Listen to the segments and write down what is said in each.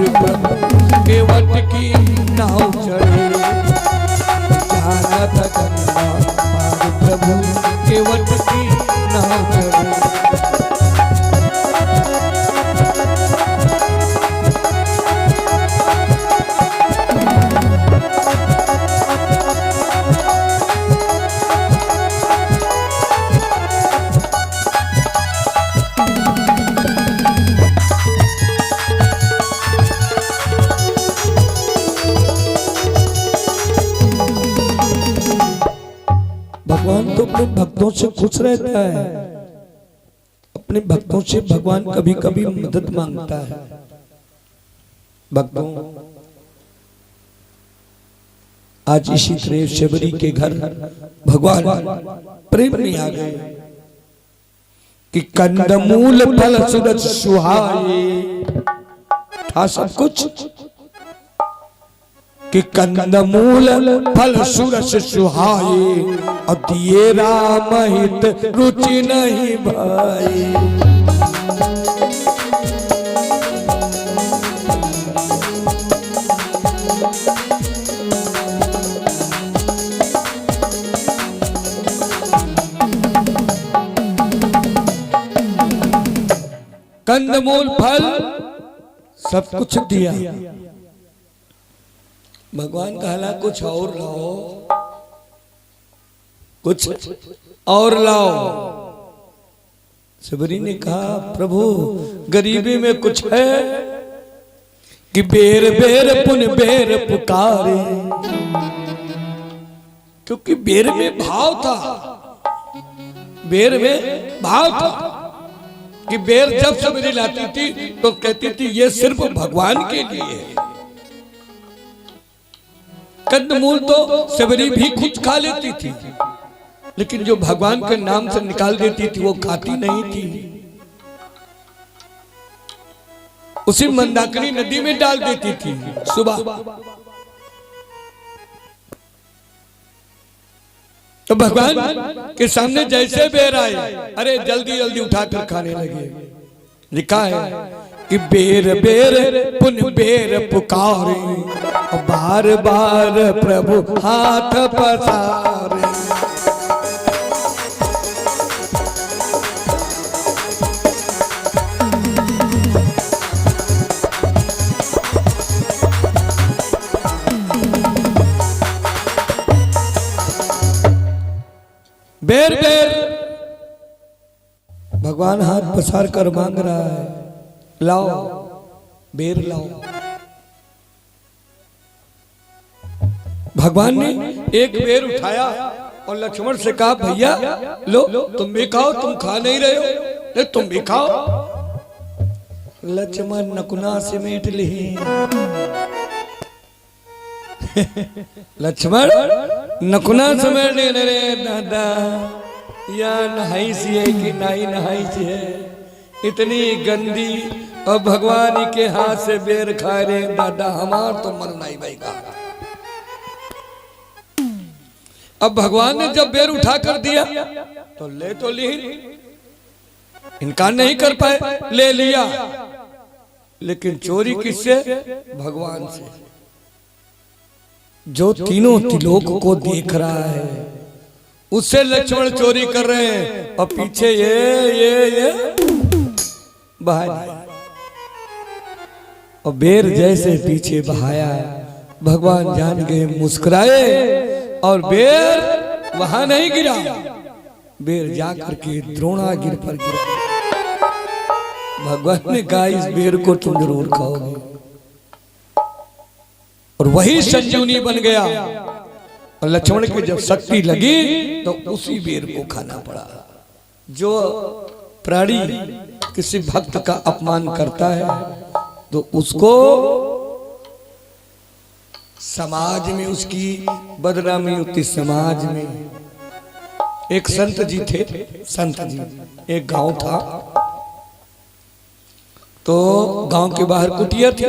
पार प्रभु केवट की नाव चढ़े, जाना था गंगा पार प्रभु केवट की नाव चढ़े। भगवान तो अपने भक्तों से खुश रहता है, अपने भक्तों से भगवान कभी कभी मदद मांगता है। भक्तों, आज इसी तरह शबरी के घर भगवान प्रेम में आ गए कि कंदमूल फल सूरज सुहाए, था सब कुछ कि कंदमूल फल सूरज सुहाए, और दिए राम हित रुचि नहीं भाई। कंदमूल फल सब कुछ दिया, भगवान कहला कुछ और लाओ, कुछ और लाओ। सबरी ने कहा प्रभु गरीबी में कुछ है कि बेर बेर पुन बेर पुकारे, क्योंकि बेर में भाव था, बेर में भाव था कि बेर जब सबरी लाती थी तो कहती थी ये सिर्फ भगवान के लिए है। कंदमूल तो सबरी भी खुद खा लेती थी, लेकिन जो भगवान के नाम से निकाल देती थी वो खाती नहीं थी, उसी मंदाकिनी नदी में डाल देती थी सुबह। तो भगवान के सामने जैसे बेर आए, अरे जल्दी जल्दी उठाकर खाने लगे। लिखा है कि बेर बेर पुन बेर पुकारे, बार बार प्रभु हाथ पसारे। बेर बेर भगवान हाथ पसार कर मांग रहा है, लाओ बेर लाओ। भगवान ने एक बेर उठाया और लक्ष्मण से कहा भैया लो तुम भी खाओ, तुम खा नहीं रहे हो, तुम भी खाओ। लक्ष्मण नकुना समेट ले। लक्ष्मण नकुना समेटने रे दादा, या नहाई सी है कि नहीं नहाई सी है, इतनी गंदी, और भगवान के हाथ से बेर खा रहे दादा, हमार तो मरना ही भाईगा। अब भगवान ने जब बेर उठा कर दिया तो ले तो ली, इनकार नहीं कर पाए, ले लिया, लेकिन चोरी किससे? भगवान से, जो तीनों त्रिलोक को देख रहा है, उससे लक्ष्मण चोरी कर रहे हैं, और पीछे ये बहाया, और बेर जैसे पीछे बहाया, भगवान जान गए, मुस्कुराए, और बेर वहां नहीं गिरा, बेर जाकर के द्रोणागिर पर गिरा। भगवान ने कहा इस बेर को तुम जरूर खाओगे, और वही संजीवनी बन गया। और लक्ष्मण की जब शक्ति लगी तो उसी बेर को खाना पड़ा। जो प्राणी किसी भक्त का अपमान करता है तो उसको समाज में उसकी बदनामी होती। समाज में एक संत जी थे, संत जी, एक गांव था, तो गांव के बाहर कुटिया थी।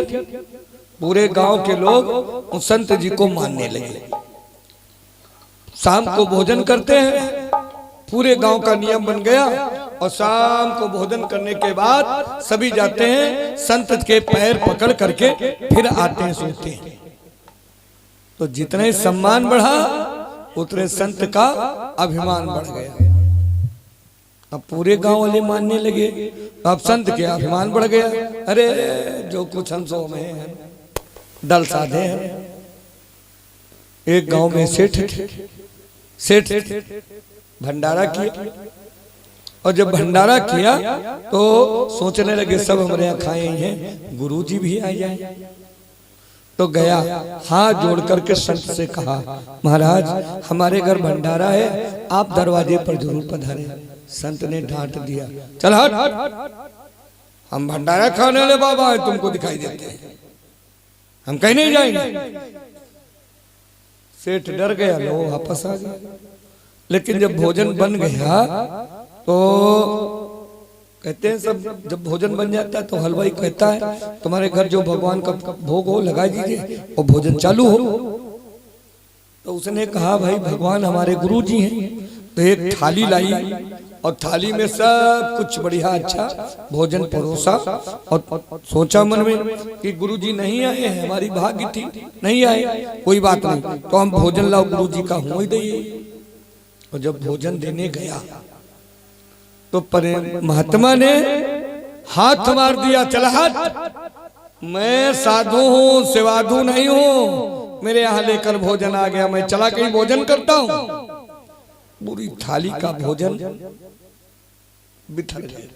पूरे गांव के लोग उस संत जी को मानने लगे। शाम को भोजन करते हैं, पूरे गांव का नियम बन गया और शाम को भोजन करने के बाद सभी जाते हैं संत के पैर पकड़ करके फिर आते हैं, सोते हैं। तो जितने सम्मान बढ़ा उतने संत का अभिमान बढ़ गया। अब पूरे गांव वाले मानने लगे, अब संत के अभिमान बढ़ गया। अरे जो कुछ हम सो में हैं, दल साधे हैं। एक गांव में सेठ भंडारा किया, और जब भंडारा किया तो सोचने लगे सब हमारे यहाँ खाए हैं, गुरुजी भी आ जाए। तो गया, हाथ जोड़ करके संत से कहा, महाराज हमारे घर भंडारा है, आप दरवाजे पर जरूर पधारें। संत ने डांट दिया, चल हट, हम भंडारा खाने वाले बाबा है, तुमको दिखाई देते हैं, हम कहीं नहीं जाएंगे। सेठ डर गया, लो वापस आ गया। लेकिन जब भोजन बन गया तो कहते हैं सब, जब भोजन बन जाता है तो हलवाई कहता है तुम्हारे घर जो भगवान का भोग हो लगा दीजिए और भोजन चालू हो। तो उसने कहा भाई भगवान हमारे गुरु जी हैं। तो एक थाली लाई और थाली में सब कुछ बढ़िया अच्छा भोजन परोसा, और सोचा मन में कि गुरुजी नहीं आए हैं, हमारी भाग्य थी नहीं आए, कोई बात नहीं, तो हम भोजन लाओ गुरुजी का हुआ ही दे। और जब भोजन देने गया तो महात्मा ने हाथ मार दिया, चला हाथ, मैं साधु हूँ सेवाधु नहीं हूँ, मेरे यहाँ लेकर भोजन आ गया, मैं चला कहीं भोजन करता हूँ। पूरी थाली का भोजन बिखर गया।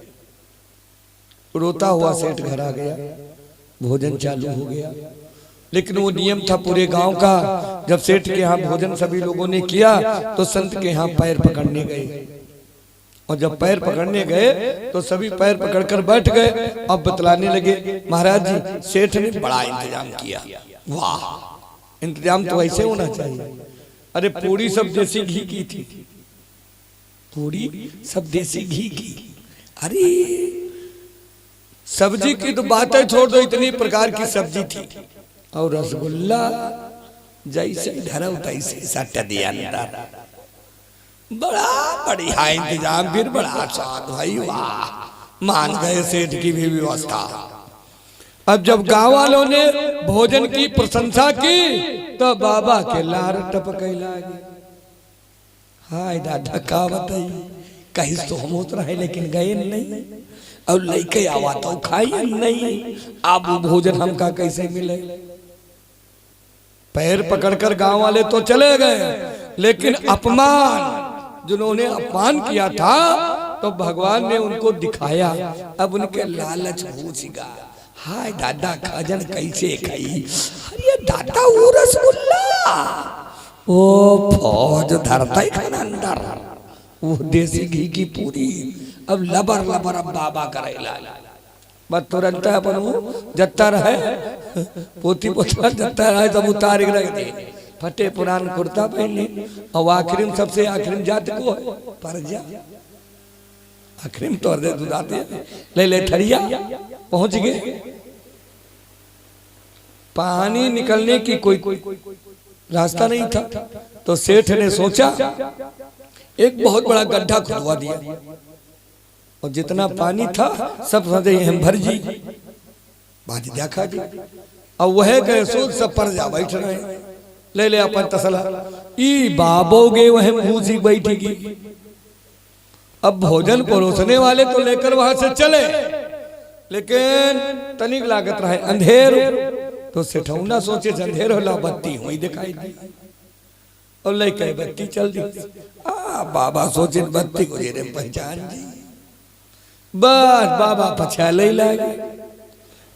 रोता हुआ सेठ घर आ गया, भोजन चालू हो गया। लेकिन वो नियम था पूरे गांव का, जब सेठ के यहाँ भोजन सभी लोगों ने किया तो संत के यहाँ पैर पकड़ने गए, और जब पैर पकड़ने गए तो सभी पैर पकड़कर बैठ गए। अब बतलाने लगे, महाराज जी सेठ ने बड़ा इंतजाम किया। वाह, इंतजाम तो ऐसे होना चाहिए। अरे पूरी सब देसी घी की थी, पूरी सब देसी घी की। अरे सब्जी की तो बात है छोड़ दो, इतनी प्रकार की सब्जी थी, और रसगुल्ला जैसे धरा तैसे सट दिया अंदर। बड़ा बढ़िया इंतजाम, फिर बड़ा स्वाद भाई, वाह, मान गए सेठ की भी व्यवस्था। अब जब गांव वालों ने भोजन की प्रशंसा की तो बाबा के लार टपके लागे। हाय दादा का बताई, कहीं तो हम उतरा है लेकिन गए नहीं, और लेके आवा तो खाई नहीं, अब भोजन हमका कैसे मिले। पैर पकड़कर गांव वाले तो चले गए, लेकिन अपमान, जिन्होंने अपमान किया था तो भगवान ने उनको दिखाया। अब उनके लालच पूछेगा, हाय दादा खाजन कैसे खाई, अरे दादा वो रसगुल्ला, ओ फौज धरता ही खाना अंदर, वो देसी घी की पूरी। अब लबर लबर अब बाबा करेला, बस तुरंत अपन जत्ता रहे, पोती पोता जत्ता रहे, सब उतार रख दे, फटे पुरान कुर्ता पहने, और आखिरी में सबसे आखिरी में जात को है परजा, आखिरी में तोड़ दे दुदाते, ले ले थरिया, पहुंच गए। पानी निकलने की कोई रास्ता नहीं था, तो सेठ ने सोचा एक बहुत बड़ा गड्ढा खुदवा दिया, और जितना पानी था सब समझे हम भर जी, बाजी देखा जी, और वह गए सोच सब पर जा बैठ रहे, ले ले अपन तसला, ई बाबोगे वह मूसी बैठेगी। अब भोजन परोसने वाले तो लेकर वहां से चले, लेकिन तनिक लागत रहे अंधेर, तो सेठौना सोचे अंधेर होला, बत्ती हुई दिखाई दी, और लेके बत्ती चल दी। बाबा सोचे बत्ती को जेरे पहचान दी, बस बाबा पछाले लगे।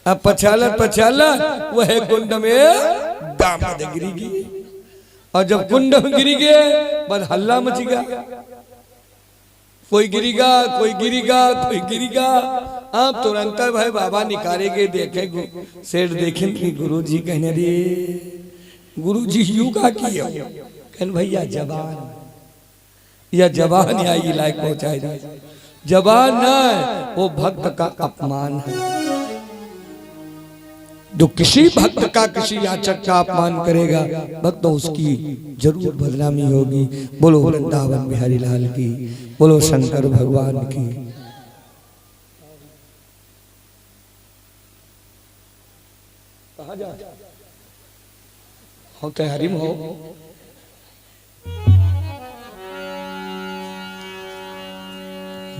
अब पछालत वह कुंड में दामद गिरी गई, और जब कुंड में गिरी गए बस हल्ला मच गया, कोई गिरीगा कोई गिरीगा कोई गिरीगा। अब तुरंत भाई बाबा निकालेंगे, देखे सेठ देखें कि गुरुजी कहने रे, गुरुजी यू का किया, कहने भैया जबान, या जबान आई लायक पहुंचाए, जबान न वो भक्त का अपमान है। जो किसी भक्त का किसी याचक का अपमान करेगा, भक्त उसकी जरूर बदनामी होगी। बोलो वृंदावन बिहारी लाल की, बोलो शंकर भगवान की। कहाँ जा हम तैयारी में हो।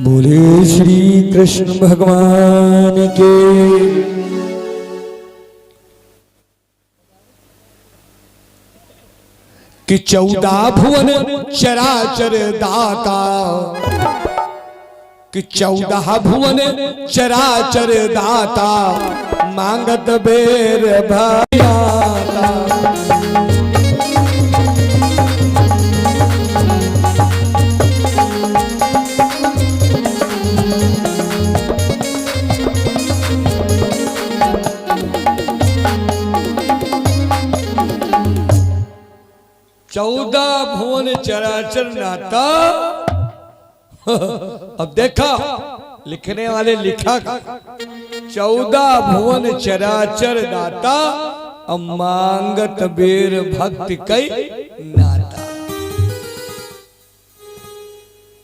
बोले श्री कृष्ण भगवान के। कि 14 भुवन चराचर दाता, कि 14 भुवन चराचर दाता, मांगत बेर भयाता। चौदह भुवन चराचर नाता। अब देखा लिखने वाले लिखा 14 भुवन चराचर दाता, अमांगत बेर भक्ति कई नाता।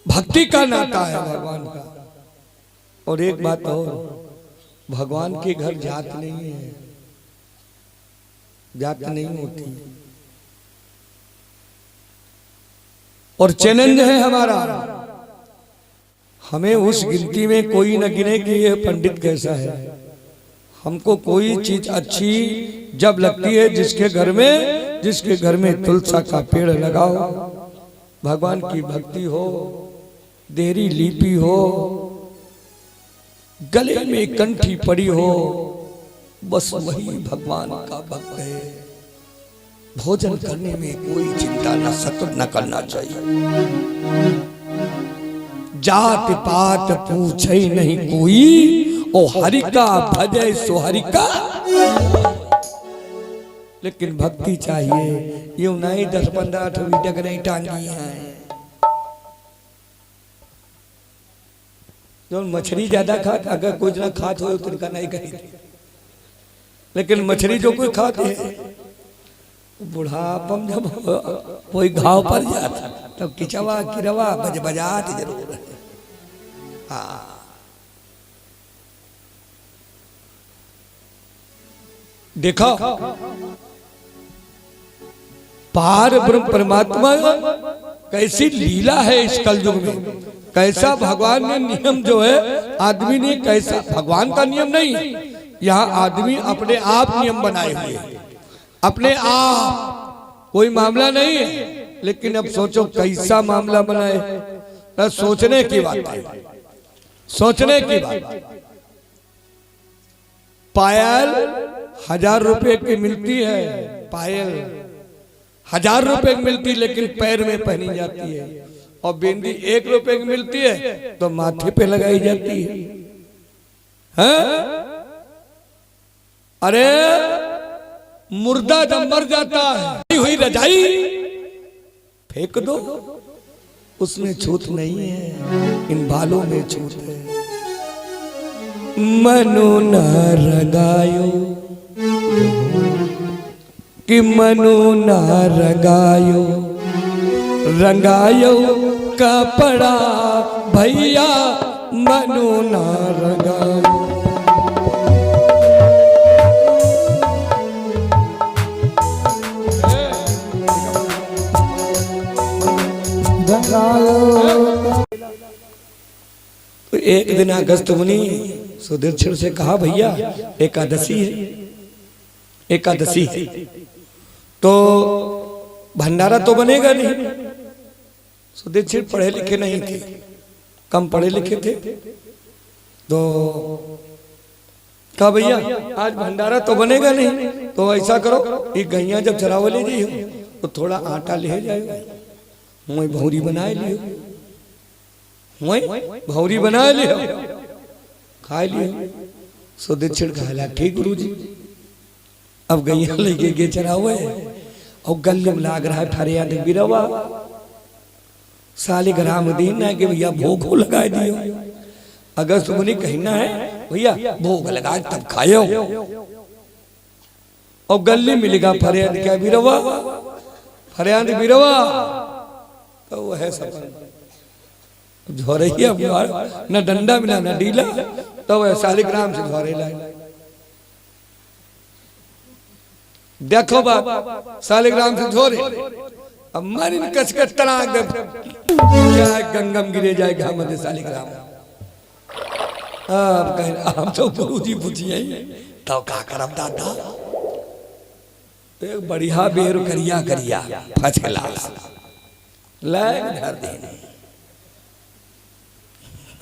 भक्ति का नाता है भगवान का। और एक बात और, भगवान के घर जात नहीं है, जात नहीं होती। और चैलेंज है हमारा, हमें उस गिनती में कोई न गिने कि ये पंडित कैसा है। हमको कोई चीज अच्छी जब लगती है, जिसके घर में तुलसा का पेड़ लगाओ, भगवान की भक्ति हो, देहरी लिपि हो, गले में कंठी पड़ी हो, बस वही भगवान का भक्त है। भोजन करने में कोई चिंता न करना चाहिए। जात पात पूछे नहीं कोई, ओ हरि का भजय सो हरि का। लेकिन भक्ति चाहिए। यूं नहीं 10-15 वीडियो नहीं टांगी है। जो मछली ज्यादा खात, अगर कुछ ना खात हो तो इनका नहीं कही, लेकिन मछली जो कोई खाते है, बुढ़ापम जब कोई घाव पर जाता तब किचवा किरवा बजात जरूर है। देखो पार ब्रह्म परमात्मा कैसी लीला है इस कलयुग में। कैसा भगवान ने नियम जो है, आदमी ने कैसा, भगवान का नियम नहीं, यहाँ आदमी अपने आप नियम बनाए हुए हैं, अपने आप, कोई मामला नहीं है। लेकिन अब सोचो कैसा मामला बनाए, तो सोचने की बात है, सोचने की बात। पायल 1000 रुपए की मिलती है, पायल 1000 रुपए की मिलती, लेकिन पैर में पहनी जाती है। और बिंदी 1 रुपए की मिलती है तो माथे पे लगाई जाती है। अरे मुर्दा जब मर जाता है, हुई रजाई फेंक दो, उसमें छूत नहीं है, इन बालों में छूत है। मनु न रंगायो, कि मनु न रंगायो, रंगायो कपड़ा भैया, मनु न रंगायो। तो एक दिन अगस्त मुनि सुदीक्षण से कहा, भैया एकादशी है, एकादशी है तो भंडारा तो बनेगा नहीं। सुदीक्षण पढ़े लिखे नहीं थे, कम पढ़े लिखे थे, तो कहा भैया आज भंडारा तो बनेगा नहीं, तो ऐसा करो ये गैया जब चरावे ले जाइयो तो थोड़ा आटा ले जाएगा, मैं भौरी बनाए लियो, मैं भौरी बना लियो, खा लियो। सुदीक्षण कहला ठीक गुरुजी। अब गैया लेके गे चरावे और गले में लाग रहा है फरियाद बिरवा, साले ग्राम दिन है कि भैया भोग लगा दियो। अगस्त मुनि कहना है भैया भोग लगा तब खायो। और गले मिलेगा फरियाद क्या बिरवा, फरियाद बिरवा, तो वो है सपन झोरैया न डंडा मिला न डीला, तो वह सालिग्राम से झोरे लाए। देखो बाप शालिग्राम से झोरे अब मन कस के तराक दे जाए गंगम गिरे जाए घाम दे शालिग्राम। अब कह हम तो गुरुजी पूछिए तो का करब दादा एक बढ़िया बेर करिया करिया फर्स्ट क्लास लाए धर देने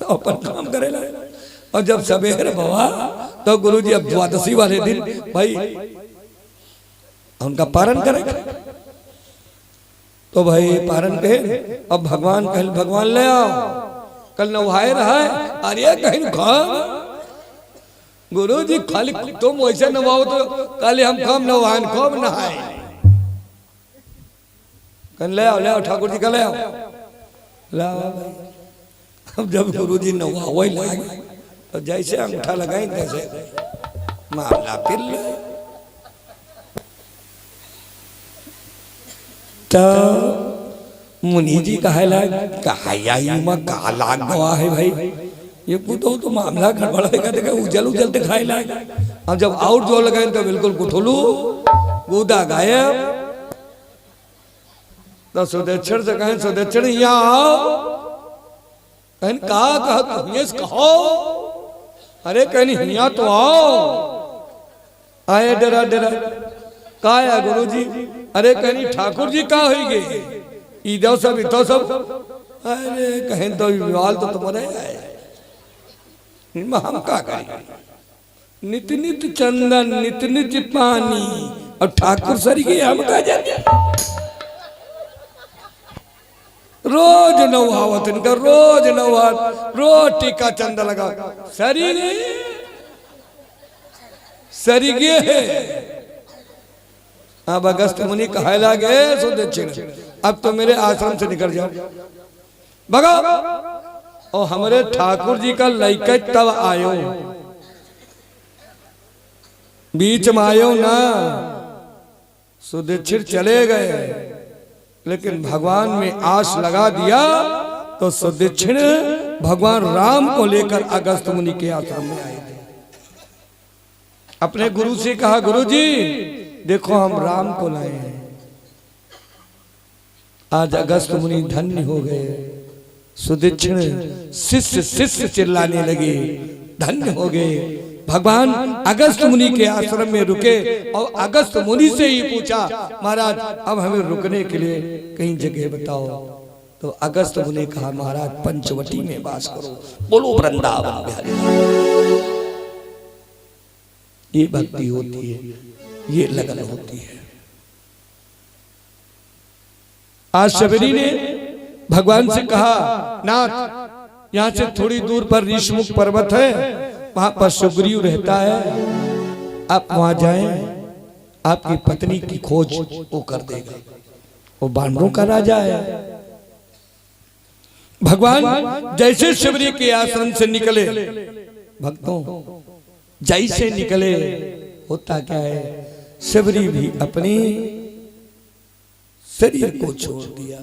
अपन काम करे ला। और जब सवेर भवा तो गुरुजी अब द्वादशी वाले दिन भाई उनका पारण करेगा तो भाई पारण कहे अब भगवान कल भगवान ले आओ कल नहाए रहा है अरे कहीं खा गुरुजी खाली तुम वैसे नहाओ तो कल हम कम नहान कब नहाए कल ले आओ ठाकुर जी का ले आओ लाओ। अब जब गुरुजी नहा वही लाए तो जैसे अंगूठा लगाए तैसे मामला फिर ले तो मुनि जी कहे लाग गवा है भाई ये कुतो तो मामला गड़बड़ है देखा उजल उजल दिखाई लाग। अब जब आउट जो लगाए तो बिल्कुल कुठोलू कूदा गायब। तो सुदक्षिण से कहें सुदक्षिण यहाँ आओ कहें कहा कहो अरे कहीं यहाँ तो आओ आए डरा डरा का है गुरुजी अरे कहीं ठाकुर जी का होगी ईदो सब इतो सब अरे कहें तो विवाल तो तुम्हारे आए हम का करें नित नित चंदन नित नित पानी और ठाकुर सरी के हम का जाते रोज नौहावत इनका रोज नौहावत रोज टीका चंदा लगा सरी सरी गे है। अब अगस्त मुनि कहे लागे सुदक्षिण अब तो मेरे आश्रम से निकल जाओ भगा और हमारे ठाकुर जी का लइका तब आयो बीच में आयो ना सुदक्षिण चले गए लेकिन भगवान में आस लगा दिया तो सुदक्षिण भगवान राम को लेकर अगस्त मुनि के आश्रम में आए थे। अपने गुरु से कहा गुरुजी देखो हम राम को लाए हैं। आज अगस्त मुनि धन्य हो गए। सुदक्षिण शिष्य शिष्य चिल्लाने लगे धन्य हो गए। भगवान अगस्त मुनि के आश्रम में रुके और अगस्त मुनि से ही पूछा महाराज अब हमें रुकने के लिए कहीं जगह बताओ। तो अगस्त मुनि कहा महाराज पंचवटी में वास करो बोलो वृंदावन बिहारी। ये भक्ति होती है ये लगन होती है। आज शबरी ने भगवान से कहा नाथ यहाँ से थोड़ी दूर पर ऋषमुख पर्वत है वहां पर सुग्रीव रहता है आप वहां जाएं आपकी पत्नी की खोज वो कर देगा वो बानरों का राजा है। भगवान जैसे शबरी के आश्रम से निकले भक्तों जैसे निकले होता क्या है शबरी भी अपनी शरीर को छोड़ दिया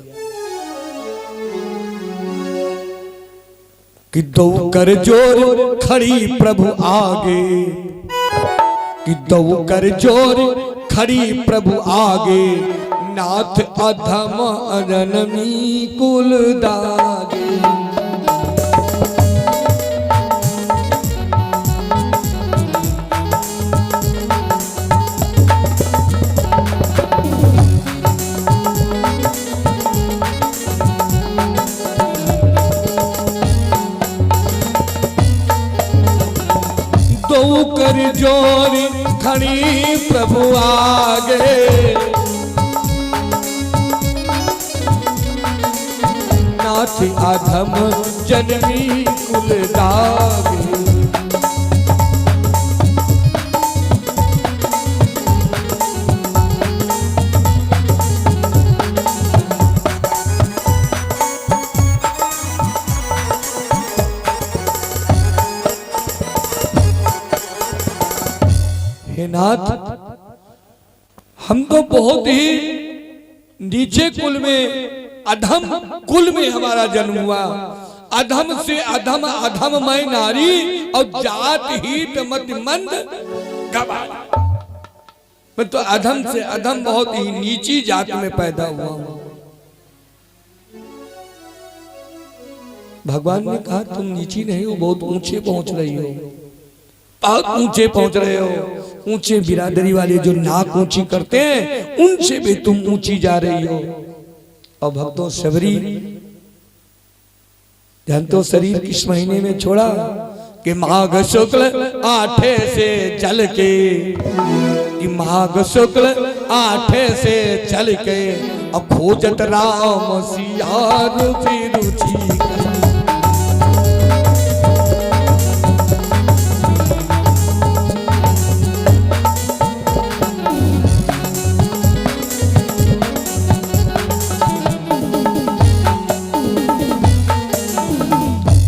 कि दो कर जोर खड़ी प्रभु आगे कि दो कर जोर खड़ी प्रभु आगे नाथ अधम अनमी कुल दागे। कर जोर खड़ी प्रभु आगे नाथ अधम जनमी कुल दागे। नाथ हम तो बहुत ही नीचे कुल में अधम कुल में हमारा जन्म हुआ अधम से अधम अधममय नारी और जात हित मत मंद गवार मैं तो अधम से अधम बहुत ही नीची जात में पैदा हुआ हूं। भगवान ने कहा तुम नीची नहीं हो, बहुत ऊंचे पहुंच रही हो, बहुत ऊंचे पहुंच रहे हो। ऊंचे बिरादरी वाले जो नाक ऊंची करते हैं उनसे भी तुम ऊंची जा रही हो। और भक्तों, शबरी जानते शरीर किस महीने में छोड़ा कि माघ शुक्ल 8 से चल के, कि माघ शुक्ल 8 से चल के अब खोजत राम सिया रुचि।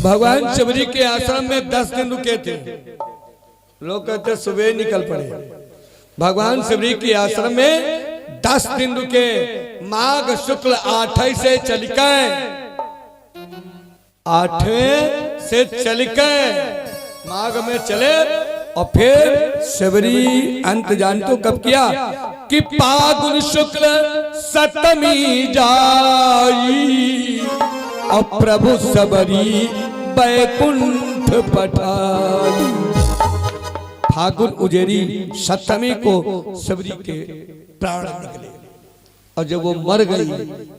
भगवान शबरी के आश्रम में 10 दिन रुके थे। लोग कहते सुबह निकल पड़े। भगवान शबरी के आश्रम में 10 दिन रुके। माघ शुक्ल 8 से चल के, 8 से चल के माघ में चले और फिर शबरी अंत जानते कब किया कि फागुन शुक्ल 7वीं जाई और प्रभु शबरी बैकुंठ पठाई। फागुन उजेरी 7वीं को शबरी के प्राण निकले और जब वो मर गई,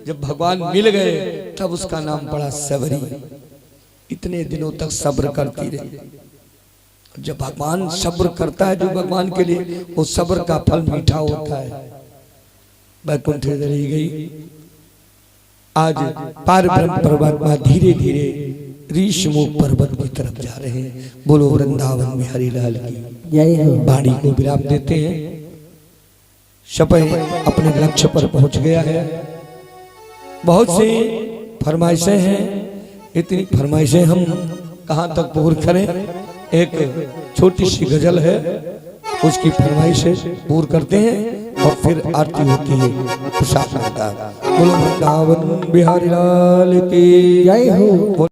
जब भगवान मिल गए तब उसका नाम पड़ा शबरी। इतने दिनों तक सब्र करती रही। जब भगवान सब्र करता है जो भगवान के लिए, वो सब्र का फल मीठा होता है। बैकुंठ चली गई। आज पार ब्रह्म परमात्मा धीरे धीरे ऋषिमुख पर्वत की तरफ जा रहे हैं। बोलो वृंदावन में हरि लाल की जय हो। वाणी को विराम देते हैं। शपथ अपने लक्ष्य पर पहुंच गया है। बहुत सी फरमाइशें हैं, इतनी फरमाइशें हम कहां तक पूर्ण करें। एक छोटी सी गजल है, उसकी फरमाइशें पूर्ण करते हैं और फिर आरती होती है। बोलो वृंदावन बिहारी लाल की जय हो।